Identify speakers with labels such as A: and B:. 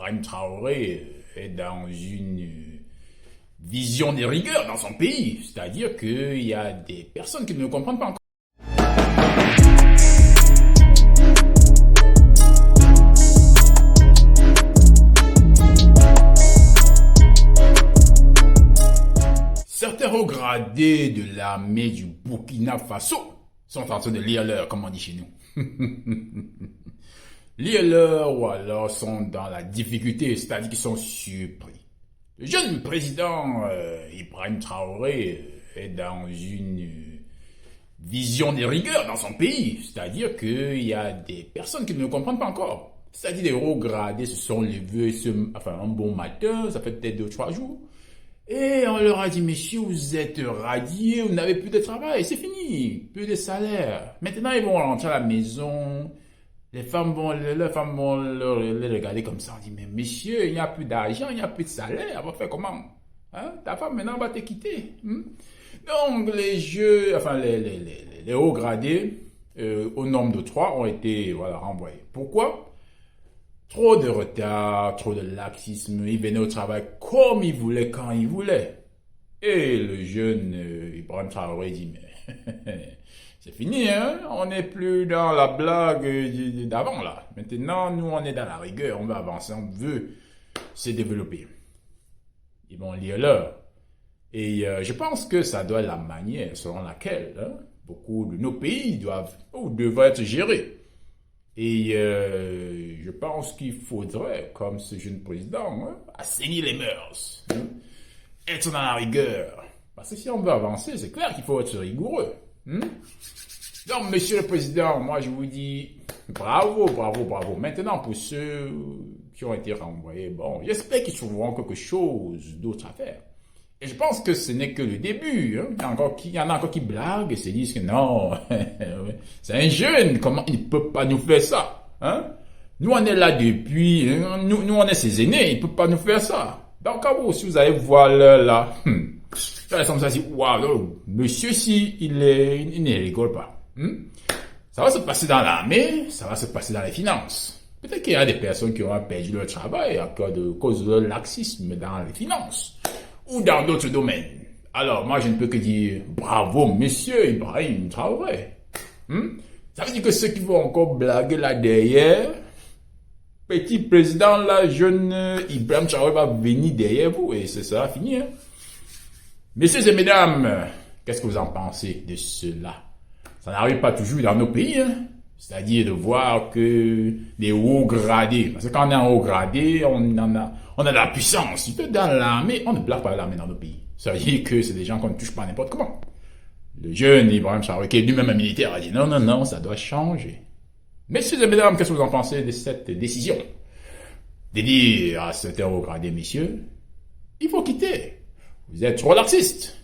A: Ibrahim Traoré est dans une vision des rigueurs dans son pays. C'est-à-dire qu'il y a des personnes qui ne le comprennent pas encore. Certains hauts gradés de l'armée du Burkina Faso sont en train de lire l'heure, comme on dit chez nous. Lire l'heure ou alors sont dans la difficulté, c'est-à-dire qu'ils sont surpris. Le jeune président Ibrahim Traoré est dans une vision des rigueurs dans son pays, c'est-à-dire qu'il y a des personnes qui ne le comprennent pas encore. C'est-à-dire des hauts gradés se sont levés un bon matin, ça fait peut-être 2-3 jours. Et on leur a dit, messieurs, vous êtes radiés, vous n'avez plus de travail, c'est fini, plus de salaire. Maintenant, ils vont rentrer à la maison, leurs femmes vont les regarder comme ça. On dit, mais messieurs, il n'y a plus d'argent, il n'y a plus de salaire, on va faire comment? Hein? Ta femme maintenant va te quitter. Donc, les hauts gradés, au nombre de 3, ont été renvoyés. Pourquoi? Trop de retard, trop de laxisme, il venait au travail comme il voulait, quand il voulait. Et le jeune Ibrahim Traoré dit, mais c'est fini, hein? On n'est plus dans la blague d'avant, là. Maintenant, nous, on est dans la rigueur, on va avancer, on veut se développer. Ils vont lire l'heure. Et je pense que ça doit être la manière selon laquelle beaucoup de nos pays devraient être gérés. Et je pense qu'il faudrait, comme ce jeune président, assainir les mœurs, être dans la rigueur. Parce que si on veut avancer, c'est clair qu'il faut être rigoureux. Donc, monsieur le président, moi je vous dis bravo, bravo, bravo. Maintenant, pour ceux qui ont été renvoyés, bon, j'espère qu'ils trouveront quelque chose d'autre à faire. Et je pense que ce n'est que le début. Il y en a encore qui blaguent et se disent que non, c'est un jeune, comment il ne peut pas nous faire ça? Nous, on est là depuis, nous on est ses aînés, il ne peut pas nous faire ça. Donc, si vous allez voir là, ça ressemble à ça, waouh, monsieur, si, il ne rigole pas. Ça va se passer dans l'armée, ça va se passer dans les finances. Peut-être qu'il y a des personnes qui auront perdu leur travail à cause de leur laxisme dans les finances. Ou dans d'autres domaines. Alors, moi, je ne peux que dire bravo, monsieur Ibrahim Traoré. Ça veut dire que ceux qui vont encore blaguer là derrière, petit président, là, jeune Ibrahim Traoré va venir derrière vous et ça sera fini. Messieurs et mesdames, qu'est-ce que vous en pensez de cela? Ça n'arrive pas toujours dans nos pays, c'est-à-dire de voir que des hauts gradés, parce que quand on est en haut gradé, on a de la puissance. Dans l'armée, on ne blague pas l'armée dans nos pays. Ça veut dire que c'est des gens qu'on ne touche pas n'importe comment. Le jeune Ibrahim Traoré, qui est lui-même un militaire, a dit non, ça doit changer. Messieurs et mesdames, qu'est-ce que vous en pensez de cette décision? De dire à certains hauts gradés, messieurs, il faut quitter. Vous êtes trop laxistes.